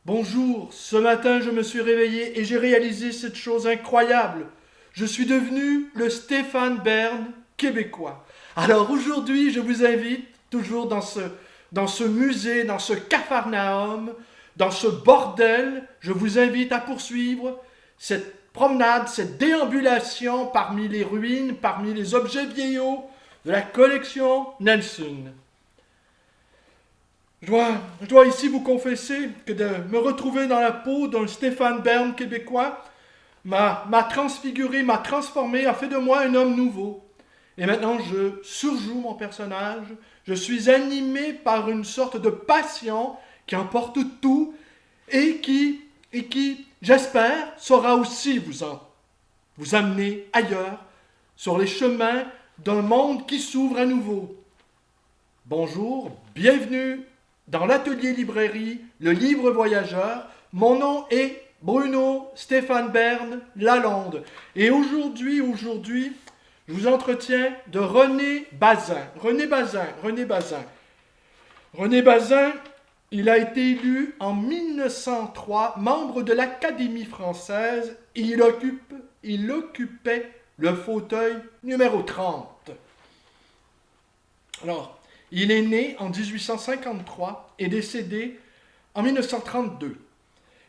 Bonjour, ce matin je me suis réveillé et j'ai réalisé cette chose incroyable. Je suis devenu le Stéphane Bern québécois. Alors aujourd'hui je vous invite, toujours dans ce musée, dans ce capharnaüm, dans ce bordel, je vous invite à poursuivre cette promenade, cette déambulation parmi les ruines, parmi les objets vieillots de la collection Nelson. Je dois ici vous confesser que de me retrouver dans la peau d'un Stéphane Bern québécois m'a transfiguré, m'a transformé, a fait de moi un homme nouveau. Et maintenant, je surjoue mon personnage. Je suis animé par une sorte de passion qui emporte tout et qui, j'espère, saura aussi vous amener ailleurs, sur les chemins d'un monde qui s'ouvre à nouveau. Bonjour, bienvenue dans l'atelier librairie, le livre voyageur. Mon nom est Bruno Stéphane Bern Lalonde. Et aujourd'hui, je vous entretiens de René Bazin. René Bazin, il a été élu en 1903 membre de l'Académie française et il occupait le fauteuil numéro 30. Alors, il est né en 1853 et décédé en 1932.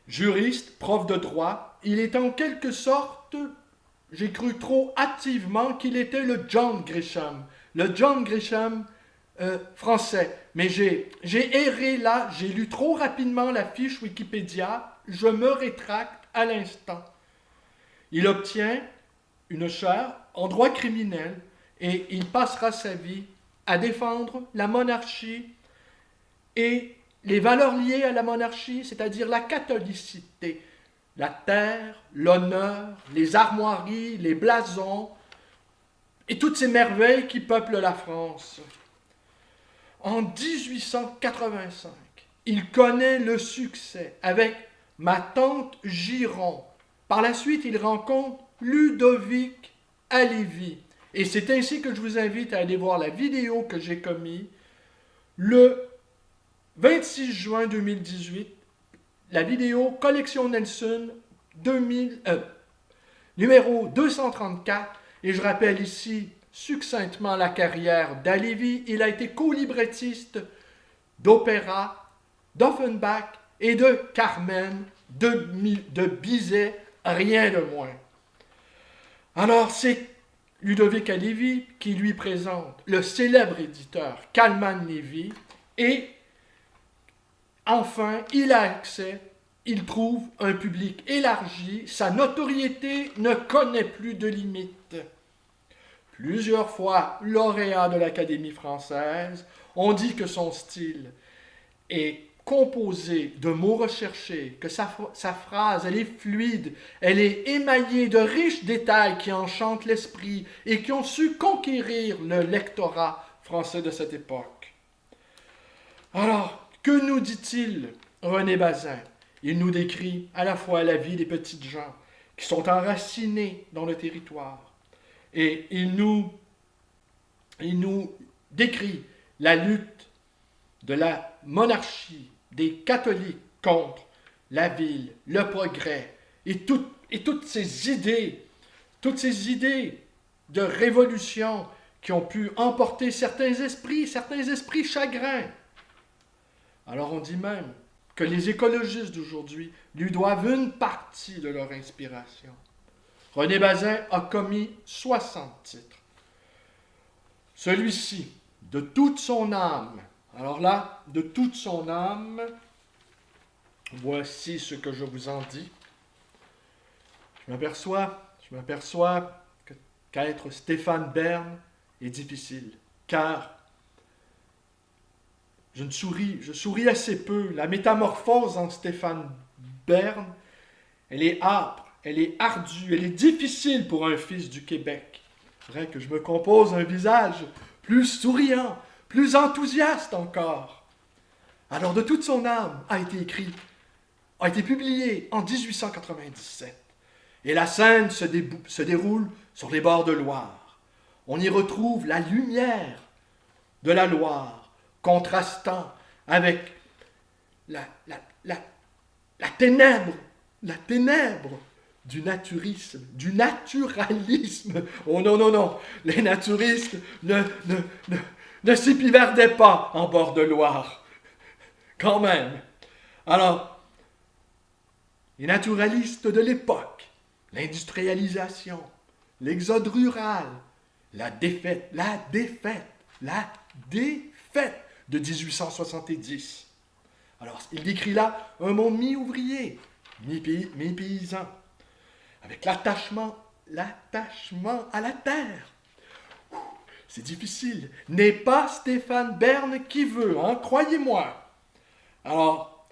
Juriste, prof de droit, il est en quelque sorte, j'ai cru trop hâtivement qu'il était le John Grisham français. Mais j'ai erré là, j'ai lu trop rapidement la fiche Wikipédia, je me rétracte à l'instant. Il obtient une chaire en droit criminel et il passera sa vie à défendre la monarchie et les valeurs liées à la monarchie, c'est-à-dire la catholicité, la terre, l'honneur, les armoiries, les blasons et toutes ces merveilles qui peuplent la France. En 1885, il connaît le succès avec Ma tante Giron. Par la suite, il rencontre Ludovic Halévy. Et c'est ainsi que je vous invite à aller voir la vidéo que j'ai commise le 26 juin 2018, la vidéo Collection Nelson 2000, numéro 234. Et je rappelle ici succinctement la carrière d'Halévy. Il a été co-librettiste d'opéra, d'Offenbach et de Carmen, de Bizet, rien de moins. Alors c'est Ludovic Halévy qui lui présente le célèbre éditeur Kalman Levy et enfin il a accès, il trouve un public élargi, sa notoriété ne connaît plus de limites. Plusieurs fois lauréat de l'Académie française, on dit que son style est composé de mots recherchés, que sa phrase, elle est fluide, elle est émaillée de riches détails qui enchantent l'esprit et qui ont su conquérir le lectorat français de cette époque. Alors, que nous dit-il, René Bazin? Il nous décrit à la fois la vie des petites gens qui sont enracinés dans le territoire et il nous décrit la lutte de la monarchie, des catholiques contre la ville, le progrès, et toutes ces idées de révolution qui ont pu emporter certains esprits chagrins. Alors on dit même que les écologistes d'aujourd'hui lui doivent une partie de leur inspiration. René Bazin a commis 60 titres. Celui-ci, de toute son âme, alors là, de toute son âme, voici ce que je vous en dis. Je m'aperçois qu'être Stéphane Bern est difficile, car je souris assez peu. La métamorphose en Stéphane Bern, elle est âpre, elle est ardue, elle est difficile pour un fils du Québec. Il faudrait que je me compose un visage plus souriant, plus enthousiaste encore. Alors, de toute son âme a été publié en 1897. Et la scène se déroule sur les bords de Loire. On y retrouve la lumière de la Loire, contrastant avec la la ténèbre du naturisme, du naturalisme. Oh non, non, non, les naturistes ne s'y pivardaient pas en bord de Loire, quand même. Alors, les naturalistes de l'époque, l'industrialisation, l'exode rural, la défaite de 1870. Alors, il décrit là un monde mi-ouvrier, mi-paysan, avec l'attachement à la terre. C'est difficile. N'est pas Stéphane Bern qui veut, hein, croyez-moi. Alors,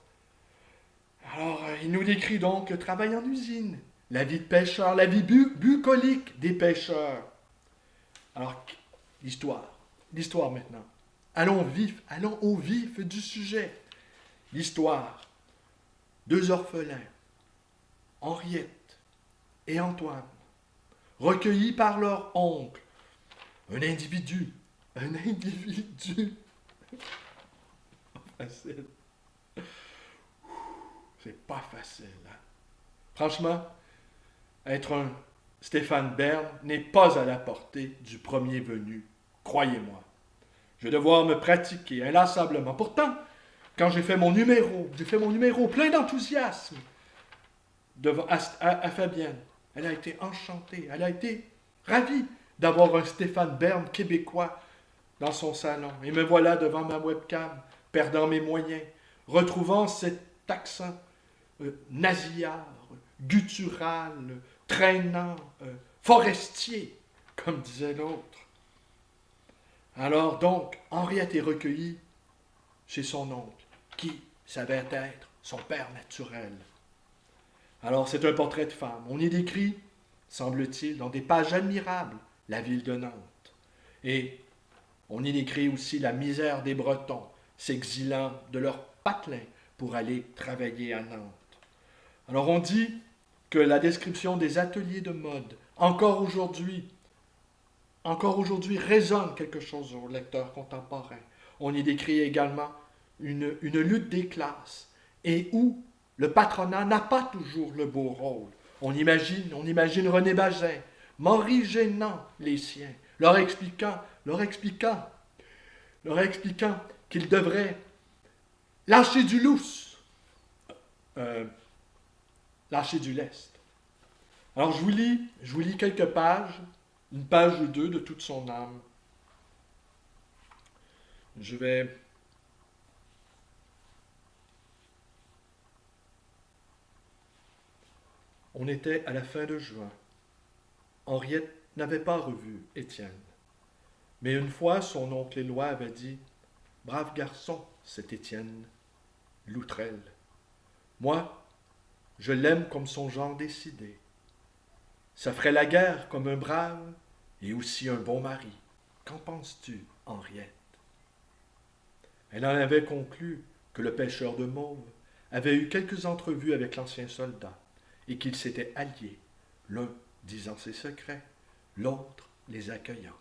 il nous décrit donc le travail en usine, la vie de pêcheur, la vie bucolique des pêcheurs. Alors, l'histoire maintenant. Allons au vif du sujet. L'histoire. Deux orphelins, Henriette et Antoine, recueillis par leur oncle. Un individu. Facile. C'est pas facile, hein? Franchement, être un Stéphane Bern n'est pas à la portée du premier venu. Croyez-moi. Je vais devoir me pratiquer inlassablement. Pourtant, quand j'ai fait mon numéro plein d'enthousiasme à Fabienne. Elle a été enchantée, elle a été ravie d'avoir un Stéphane Bern québécois dans son salon. Et me voilà devant ma webcam, perdant mes moyens, retrouvant cet accent nasillard, guttural, traînant, forestier, comme disait l'autre. Alors donc, Henriette est recueillie chez son oncle, qui s'avère être son père naturel. Alors c'est un portrait de femme. On y décrit, semble-t-il, dans des pages admirables, la ville de Nantes. Et on y décrit aussi la misère des Bretons, s'exilant de leur patelin pour aller travailler à Nantes. Alors on dit que la description des ateliers de mode, encore aujourd'hui, résonne quelque chose au lecteur contemporain. On y décrit également une lutte des classes et où le patronat n'a pas toujours le beau rôle. On imagine René Bazin, Maurice Génant, les siens, leur expliquant qu'ils devraient lâcher du lousse, lâcher du lest. Alors je vous lis quelques pages, une page ou deux de toute son âme. On était à la fin de juin. Henriette n'avait pas revu Étienne. Mais une fois, son oncle Éloi avait dit « Brave garçon, cet Étienne Loutrel. Moi, je l'aime comme son genre décidé. Ça ferait la guerre comme un brave et aussi un bon mari. Qu'en penses-tu, Henriette ?» Elle en avait conclu que le pêcheur de mauve avait eu quelques entrevues avec l'ancien soldat et qu'ils s'étaient alliés, l'un disant ses secrets, l'autre les accueillant.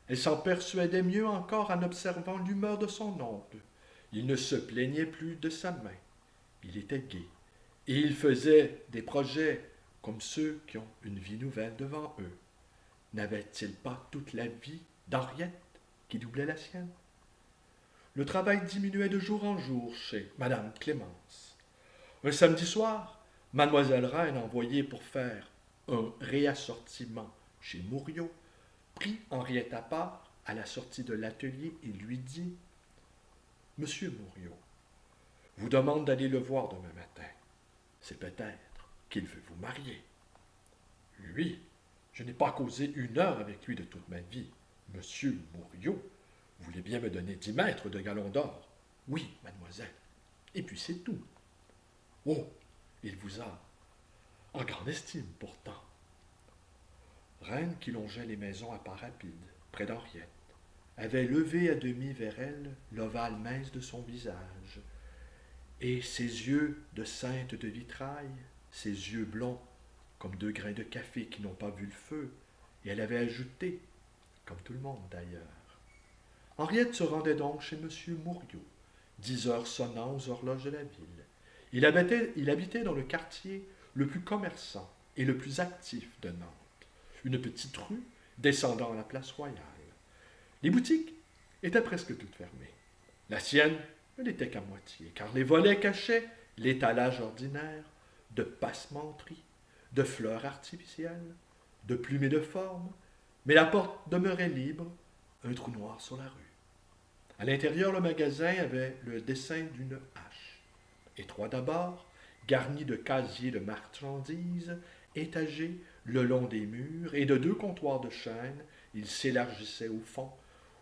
Elle s'en persuadait mieux encore en observant l'humeur de son oncle. Il ne se plaignait plus de sa main. Il était gai. Et il faisait des projets comme ceux qui ont une vie nouvelle devant eux. N'avait-il pas toute la vie d'Henriette qui doublait la sienne? Le travail diminuait de jour en jour chez Madame Clémence. Un samedi soir, Mademoiselle Reine, envoyée pour faire un réassortiment chez Mouriot, prit Henriette à part à la sortie de l'atelier et lui dit « Monsieur Mouriot vous demande d'aller le voir demain matin. C'est peut-être qu'il veut vous marier. » Lui, je n'ai pas causé 1 heure avec lui de toute ma vie. Monsieur Mouriot voulait bien me donner 10 mètres de galon d'or. Oui, mademoiselle. Et puis c'est tout. Oh, il vous a en grande estime pourtant. Reine, qui longeait les maisons à pas rapides, près d'Henriette, avait levé à demi vers elle l'ovale mince de son visage, et ses yeux de sainte de vitrail, ses yeux blonds comme 2 grains de café qui n'ont pas vu le feu, et elle avait ajouté, comme tout le monde d'ailleurs. Henriette se rendait donc chez M. Mouriot, 10 heures sonnant aux horloges de la ville. Il habitait dans le quartier le plus commerçant et le plus actif de Nantes, une petite rue descendant à la place Royale. Les boutiques étaient presque toutes fermées. La sienne ne l'était qu'à moitié, car les volets cachaient l'étalage ordinaire de passementeries, de fleurs artificielles, de plumes et de formes, mais la porte demeurait libre, un trou noir sur la rue. À l'intérieur, le magasin avait le dessin d'une hache, étroit d'abord, garni de casiers de marchandises, étagés le long des murs, et de 2 comptoirs de chêne, il s'élargissait au fond,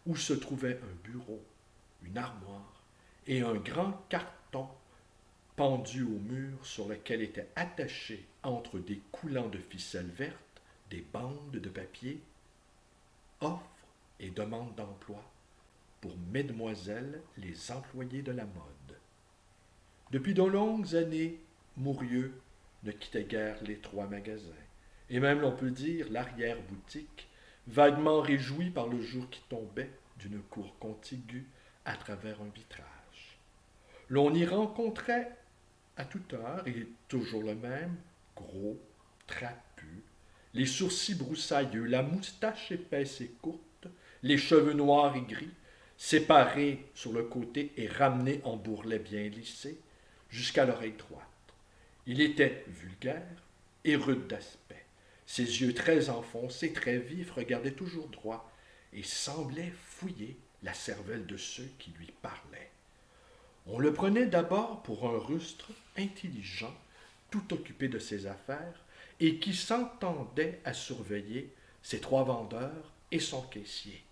où se trouvait un bureau, une armoire et un grand carton pendu au mur sur lequel étaient attachés entre des coulants de ficelle verte des bandes de papier, offres et demandes d'emploi pour mesdemoiselles les employées de la mode. Depuis de longues années, Mourieux ne quittait guère les 3 magasins, et même l'on peut dire l'arrière-boutique, vaguement réjoui par le jour qui tombait d'une cour contiguë à travers un vitrage. L'on y rencontrait à toute heure, et toujours le même, gros, trapu, les sourcils broussailleux, la moustache épaisse et courte, les cheveux noirs et gris, séparés sur le côté et ramenés en bourrelet bien lissé, jusqu'à l'oreille droite. Il était vulgaire et rude d'aspect. Ses yeux très enfoncés, très vifs, regardaient toujours droit et semblaient fouiller la cervelle de ceux qui lui parlaient. On le prenait d'abord pour un rustre intelligent, tout occupé de ses affaires, et qui s'entendait à surveiller ses 3 vendeurs et son caissier.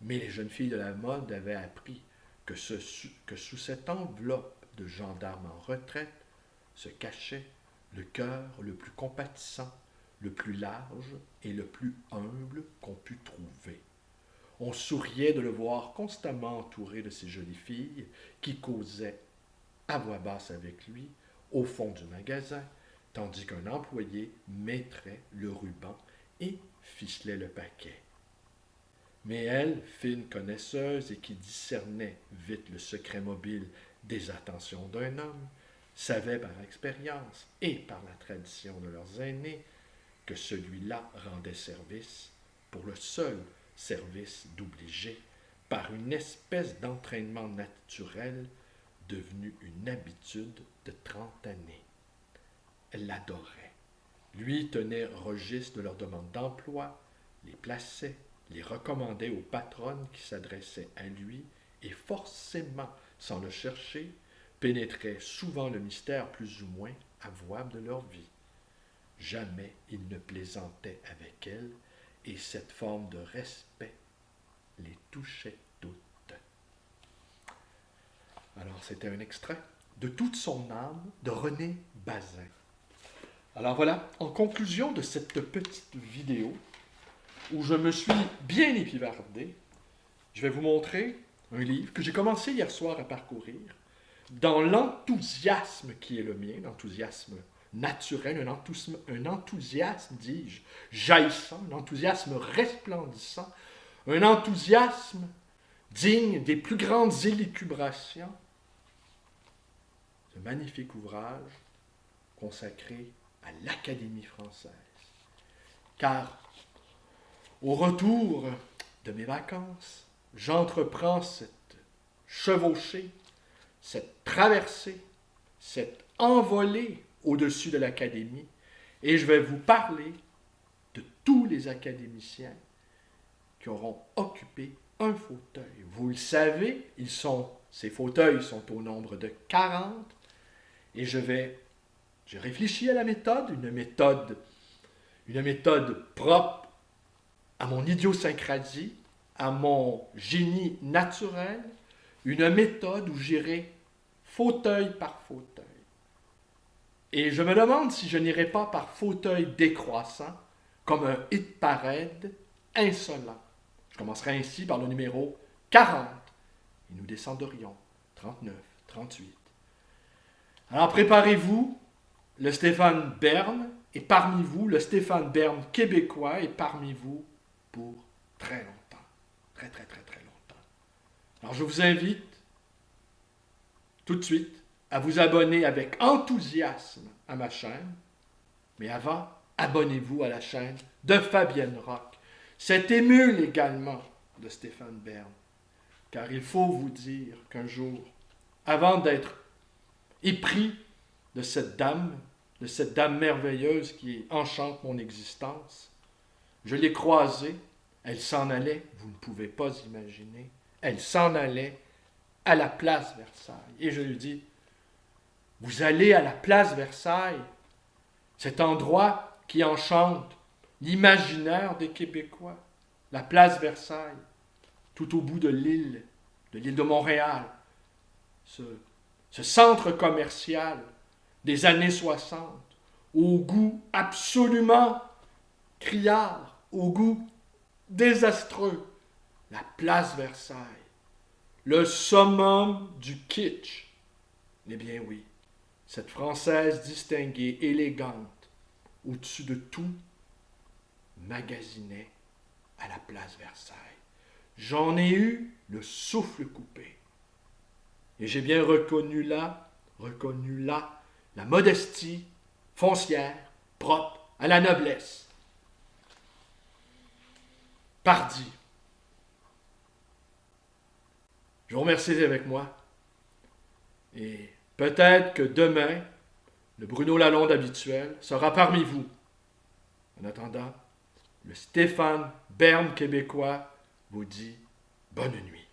Mais les jeunes filles de la mode avaient appris que sous cette enveloppe de gendarme en retraite se cachait le cœur le plus compatissant, le plus large et le plus humble qu'on pût trouver. On souriait de le voir constamment entouré de ces jolies filles qui causaient à voix basse avec lui au fond du magasin, tandis qu'un employé mettrait le ruban et ficelait le paquet. Mais elle, fine connaisseuse et qui discernait vite le secret mobile des attentions d'un homme, savait par expérience et par la tradition de leurs aînés que celui-là rendait service pour le seul service d'obliger par une espèce d'entraînement naturel devenu une habitude de 30 années. Elle l'adorait. Lui tenait registre de leurs demandes d'emploi, les plaçait, les recommandait aux patronnes qui s'adressaient à lui et forcément, sans le chercher, pénétrait souvent le mystère plus ou moins avouable de leur vie. Jamais il ne plaisantait avec elles et cette forme de respect les touchait toutes. Alors, c'était un extrait de Toute son âme de René Bazin. Alors voilà, en conclusion de cette petite vidéo, où je me suis bien épivardé, je vais vous montrer un livre que j'ai commencé hier soir à parcourir, dans l'enthousiasme qui est le mien, l'enthousiasme naturel, un enthousiasme, dis-je, jaillissant, un enthousiasme resplendissant, un enthousiasme digne des plus grandes élucubrations. Ce magnifique ouvrage consacré à l'Académie française. Car, au retour de mes vacances, j'entreprends cette chevauchée, cette traversée, cette envolée au-dessus de l'Académie, et je vais vous parler de tous les académiciens qui auront occupé un fauteuil. Vous le savez, ces fauteuils sont au nombre de 40, et j'ai réfléchi à la méthode, une méthode propre à mon idiosyncrasie, à mon génie naturel, une méthode où j'irai fauteuil par fauteuil. Et je me demande si je n'irai pas par fauteuil décroissant, comme un hit-parade insolent. Je commencerai ainsi par le numéro 40, et nous descendrions 39, 38. Alors préparez-vous, le Stéphane Bern est parmi vous, le Stéphane Bern québécois est parmi vous pour très longtemps. Très, très, très, très longtemps. Alors je vous invite tout de suite à vous abonner avec enthousiasme à ma chaîne. Mais avant, abonnez-vous à la chaîne de Fabienne Rock, cette émule également de Stéphane Bern. Car il faut vous dire qu'un jour, avant d'être épris de cette dame merveilleuse qui enchante mon existence, je l'ai croisée, elle s'en allait, vous ne pouvez pas imaginer, elle s'en allait à la place Versailles. Et je lui dis, vous allez à la place Versailles, cet endroit qui enchante l'imaginaire des Québécois, la place Versailles, tout au bout de l'île de Montréal, ce centre commercial des années 60, au goût absolument criard, au goût désastreux, la place Versailles, le summum du kitsch. Eh bien oui, cette Française distinguée, élégante, au-dessus de tout, magasinait à la place Versailles. J'en ai eu le souffle coupé. Et j'ai bien reconnu là, la modestie foncière, propre à la noblesse. Pardi. Je vous remercie avec moi. Et peut-être que demain, le Bruno Lalonde habituel sera parmi vous. En attendant, le Stéphane Bern québécois vous dit bonne nuit.